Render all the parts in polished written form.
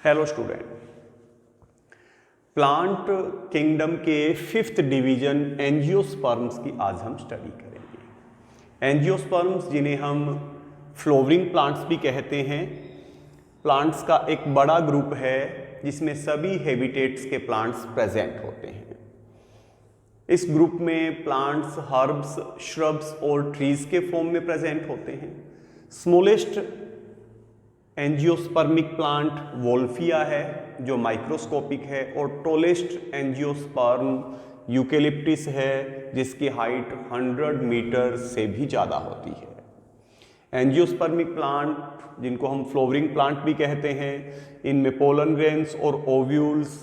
Hello student, plant kingdom के 5th division angiosperms की आज हम स्टडी करेंगे। एंजियोस्पर्म्स जिन्हें हम फ्लोवरिंग प्लांट्स भी कहते हैं, प्लांट्स का एक बड़ा ग्रुप है जिसमें सभी हैबिटेट्स के प्लांट्स प्रेजेंट होते हैं। इस ग्रुप में प्लांट्स हर्ब्स, श्रब्स और ट्रीज के फॉर्म में प्रेजेंट होते हैं। स्मॉलेस्ट एंजियोस्पर्मिक प्लांट वोल्फिया है जो माइक्रोस्कोपिक है, और टॉलेस्ट एंजियोस्पर्म यूकेलिप्टिस है जिसकी हाइट 100 मीटर से भी ज़्यादा होती है। एंजियोस्पर्मिक प्लांट जिनको हम फ्लोवरिंग प्लांट भी कहते हैं, इनमें पोलन ग्रेन्स और ओव्यूल्स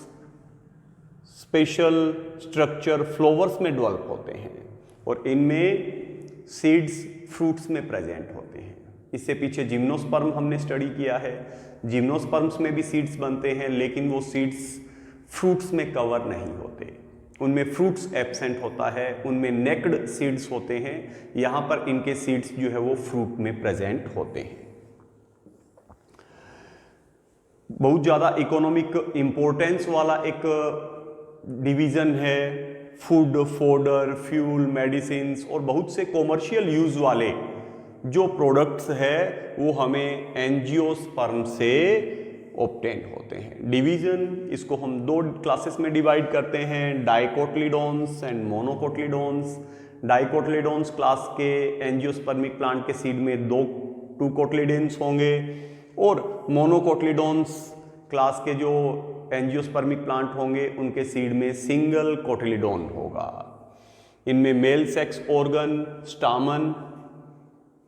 स्पेशल स्ट्रक्चर फ्लावर्स में डेवलप होते हैं और इनमें सीड्स फ्रूट्स में प्रेजेंट होते हैं। इससे पीछे जिम्नोस्पर्म हमने स्टडी किया है। जिम्नोस्पर्म्स में भी सीड्स बनते हैं, लेकिन वो सीड्स फ्रूट्स में कवर नहीं होते, उनमें फ्रूट्स एब्सेंट होता है, उनमें नेक्ड सीड्स होते हैं। यहाँ पर इनके सीड्स जो है वो फ्रूट में प्रेजेंट होते हैं। बहुत ज़्यादा इकोनॉमिक इम्पोर्टेंस वाला एक डिवीज़न है। फूड, फोडर, फ्यूल, मेडिसिन्स और बहुत से कॉमर्शियल यूज़ वाले जो प्रोडक्ट्स है वो हमें एंजियोस्पर्म से ऑब्टेन होते हैं। डिवीजन इसको हम 2 क्लासेस में डिवाइड करते हैं, डाइकोटिलीडोन्स एंड मोनोकोटिलीडोन्स। डाइकोटिलीडोन्स क्लास के एंजियोस्पर्मिक प्लांट के सीड में 2 कोटिलीडेंस होंगे, और मोनोकोटिलीडोन्स क्लास के जो एंजियोस्पर्मिक प्लांट होंगे उनके सीड में सिंगल कोटिलीडोन होगा। इनमें मेल सेक्स ऑर्गन स्टामन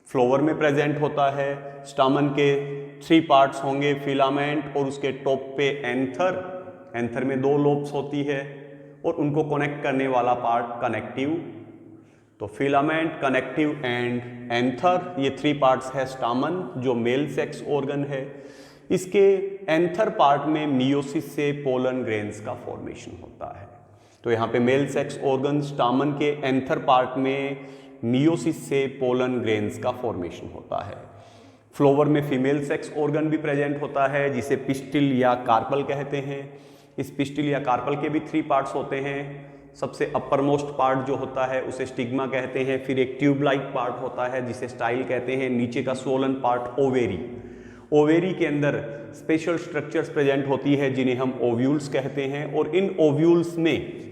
फ्लोवर में प्रेजेंट होता है। स्टामन के 3 पार्ट्स होंगे, फिलामेंट और उसके टॉप पे एंथर। एंथर में 2 लोब्स होती है और उनको कनेक्ट करने वाला पार्ट कनेक्टिव। तो फिलामेंट, कनेक्टिव एंड एंथर, ये 3 पार्ट्स है स्टामन जो मेल सेक्स ऑर्गन है। इसके एंथर पार्ट में मियोसिस से पोलन ग्रेन्स का फॉर्मेशन होता है। तो यहाँ पे मेल सेक्स ऑर्गन स्टामन के एंथर पार्ट में मियोसिस से पोलन ग्रेन्स का फॉर्मेशन होता है। फ्लोवर में फीमेल सेक्स ऑर्गन भी प्रेजेंट होता है जिसे पिस्टिल या कार्पल कहते हैं। इस पिस्टिल या कार्पल के भी 3 पार्ट्स होते हैं। सबसे अपर मोस्ट पार्ट जो होता है उसे स्टिग्मा कहते हैं, फिर एक ट्यूब लाइक पार्ट होता है जिसे स्टाइल कहते हैं, नीचे का स्वोलन पार्ट ओवेरी। ओवेरी के अंदर स्पेशल स्ट्रक्चर्स प्रेजेंट होती है जिन्हें हम ओव्यूल्स कहते हैं, और इन ओव्यूल्स में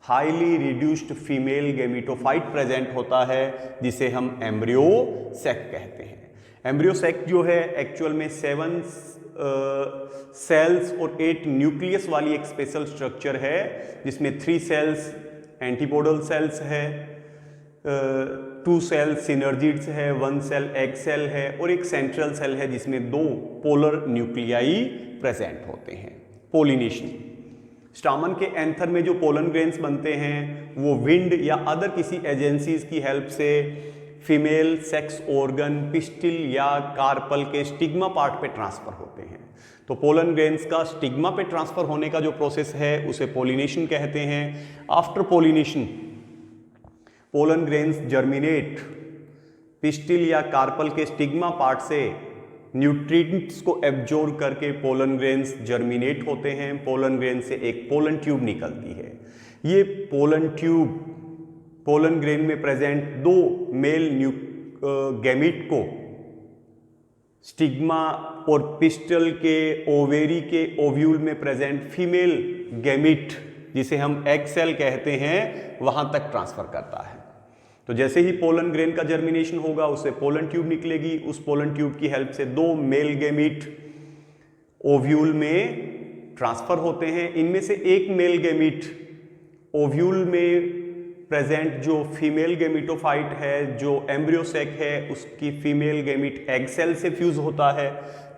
highly reduced female gametophyte present होता है जिसे हम एम्ब्रियो सैक कहते हैं। एम्ब्रियो सैक जो है एक्चुअल में 7 सेल्स और 8 न्यूक्लियस वाली एक स्पेशल स्ट्रक्चर है जिसमें 3 सेल्स एंटीपोडल सेल्स है, 2 सेल सिनर्जिड्स है, 1 सेल एग सेल है और एक सेंट्रल सेल है जिसमें 2 पोलर न्यूक्लियाई प्रेजेंट होते हैं। पोलिनेशन, स्टामन के एंथर में जो पोलन ग्रेन्स बनते हैं वो विंड या अदर किसी एजेंसीज की हेल्प से फीमेल सेक्स ऑर्गन पिस्टिल या कार्पल के स्टिग्मा पार्ट पे ट्रांसफर होते हैं। तो पोलन ग्रेन्स का स्टिग्मा पे ट्रांसफर होने का जो प्रोसेस है उसे पोलिनेशन कहते हैं। After pollination pollen grains germinate, pistil या कार्पल के स्टिग्मा पार्ट से न्यूट्रिएंट्स को एब्जॉर्ब करके पोलन ग्रेन्स जर्मिनेट होते हैं। पोलन ग्रेन से एक पोलन ट्यूब निकलती है। ये पोलन ट्यूब पोलन ग्रेन में प्रेजेंट 2 मेल गैमीट को स्टिग्मा और पिस्टल के ओवेरी के ओव्यूल में प्रेजेंट फीमेल गैमीट जिसे हम एग सेल कहते हैं वहां तक ट्रांसफर करता है। तो जैसे ही पोलन ग्रेन का जर्मिनेशन होगा उससे पोलन ट्यूब निकलेगी। उस पोलन ट्यूब की हेल्प से 2 मेल गैमीट ओव्यूल में ट्रांसफर होते हैं। इनमें से एक मेल गैमीट ओव्यूल में प्रेजेंट जो फीमेल गैमीटोफाइट है, जो एम्ब्रियो सैक है, उसकी फीमेल गैमीट एग सेल से फ्यूज होता है,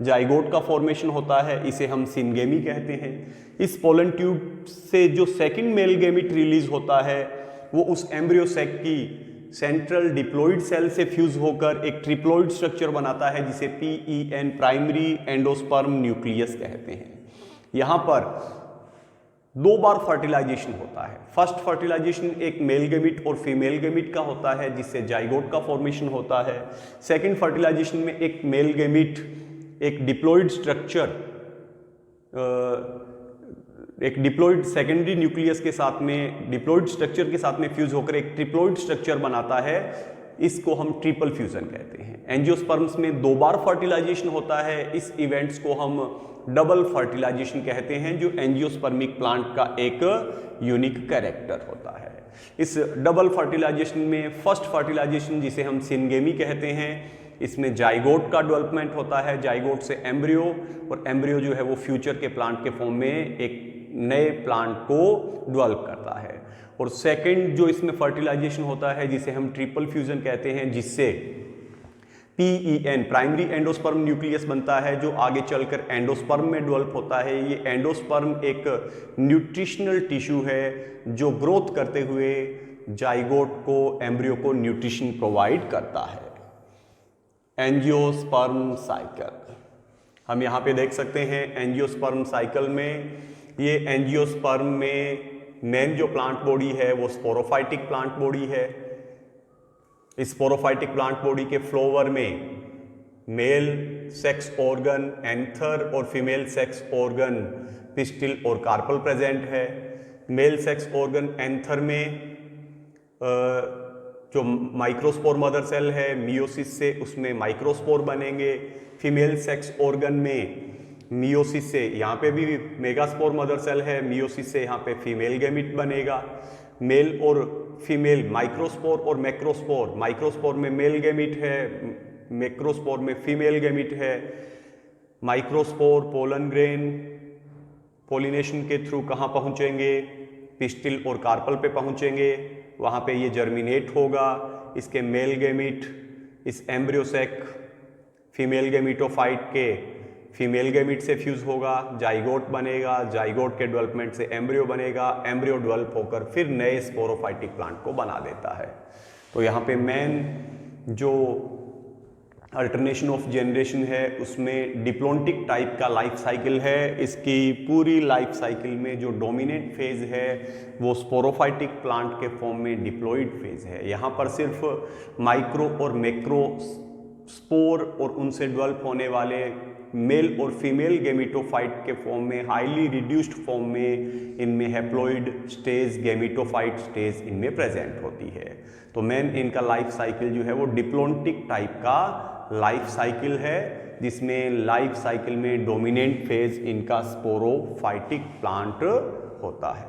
जाइगोट का फॉर्मेशन होता है, इसे हम सिनगेमी कहते हैं। इस पोलन ट्यूब से जो सेकंड मेल गैमीट रिलीज होता है वो उस एम्ब्रियो सैक की सेंट्रल डिप्लॉइड सेल से फ्यूज होकर एक ट्रिप्लॉइड स्ट्रक्चर बनाता है जिसे PEN प्राइमरी एंडोस्पर्म न्यूक्लियस कहते हैं। यहाँ पर 2 बार फर्टिलाइजेशन होता है। फर्स्ट फर्टिलाइजेशन एक मेल गैमीट और फीमेल गैमीट का होता है जिससे जाइगोट का फॉर्मेशन होता है। सेकंड फर्टिलाइजेशन में एक मेल गैमीट एक डिप्लॉइड स्ट्रक्चर एक डिप्लॉइड सेकेंडरी न्यूक्लियस के साथ में, डिप्लॉइड स्ट्रक्चर के साथ में फ्यूज होकर एक ट्रिप्लॉइड स्ट्रक्चर बनाता है। इसको हम ट्रिपल फ्यूजन कहते हैं। एंजियोस्पर्म्स में 2 बार फर्टिलाइजेशन होता है। इस इवेंट्स को हम डबल फर्टिलाइजेशन कहते हैं, जो एंजियोस्पर्मिक प्लांट का एक यूनिक कैरेक्टर होता है। इस डबल फर्टिलाइजेशन में फर्स्ट फर्टिलाइजेशन, जिसे हम सिनगेमी कहते हैं, इसमें जाइगोट का डेवलपमेंट होता है, जाइगोट से एम्ब्रियो, और एम्ब्रियो जो है वो फ्यूचर के प्लांट के फॉर्म में एक नए प्लांट को डेवलप करता है। और सेकंड जो इसमें फर्टिलाइजेशन होता है, जिसे हम ट्रिपल फ्यूजन कहते हैं, जिससे PEN प्राइमरी एंडोस्पर्म न्यूक्लियस बनता है, जो आगे चलकर एंडोस्पर्म में डेवलप होता है। ये एंडोस्पर्म एक न्यूट्रिशनल टिश्यू है जो ग्रोथ करते हुए जाइगोट को, एम्ब्रियो को न्यूट्रिशन प्रोवाइड करता है। एंजियोस्पर्म साइकिल हम यहाँ पे देख सकते हैं। एंजियोस्पर्म साइकिल में ये एंजियोस्पर्म में मेन जो प्लांट बॉडी है वो स्पोरोफाइटिक प्लांट बॉडी है। इस स्पोरोफाइटिक प्लांट बॉडी के फ्लोवर में मेल सेक्स ऑर्गन एंथर और फीमेल सेक्स ऑर्गन पिस्टिल और कार्पल प्रेजेंट है। मेल सेक्स ऑर्गन एंथर में जो माइक्रोस्पोर मदर सेल है, मियोसिस से उसमें माइक्रोस्पोर बनेंगे। फीमेल सेक्स ऑर्गन में मियोसिस से यहाँ पे भी मेगास्पोर मदर सेल है, मियोसिस से यहाँ पे फीमेल गैमिट बनेगा। मेल और फीमेल माइक्रोस्पोर और मैक्रोस्पोर, माइक्रोस्पोर में मेल गैमिट है, मैक्रोस्पोर में फीमेल गैमिट है। माइक्रोस्पोर पोलन ग्रेन पोलिनेशन के थ्रू कहाँ पहुँचेंगे? पिस्टिल और कार्पल पे पहुँचेंगे, वहाँ पे ये जर्मिनेट होगा। इसके मेल गैमिट इस एम्ब्रियोसेक फीमेल गैमिटोफाइट के फीमेल गैमिट से फ्यूज होगा, जाइगोट बनेगा, जाइगोट के डेवलपमेंट से एम्ब्रियो बनेगा, एम्ब्रियो डेवलप होकर फिर नए स्पोरोफाइटिक प्लांट को बना देता है। तो यहाँ पे मेन जो अल्टरनेशन ऑफ जनरेशन है उसमें डिप्लॉन्टिक टाइप का लाइफ साइकिल है। इसकी पूरी लाइफ साइकिल में जो डोमिनेंट फेज है वो स्पोरोफाइटिक प्लांट के फॉर्म में डिप्लॉइड फेज है। यहाँ पर सिर्फ माइक्रो और मैक्रो स्पोर और उनसे डेवलप होने वाले मेल और फीमेल गैमिटोफाइट के फॉर्म में, हाईली रिड्यूस्ड फॉर्म में इनमें हैप्लॉइड स्टेज, गैमिटोफाइट स्टेज इनमें प्रेजेंट होती है। तो मेन इनका लाइफ साइकिल जो है वो डिप्लॉन्टिक टाइप का लाइफ साइकिल है, जिसमें लाइफ साइकिल में डोमिनेंट फेज इनका स्पोरोफाइटिक प्लांट होता है।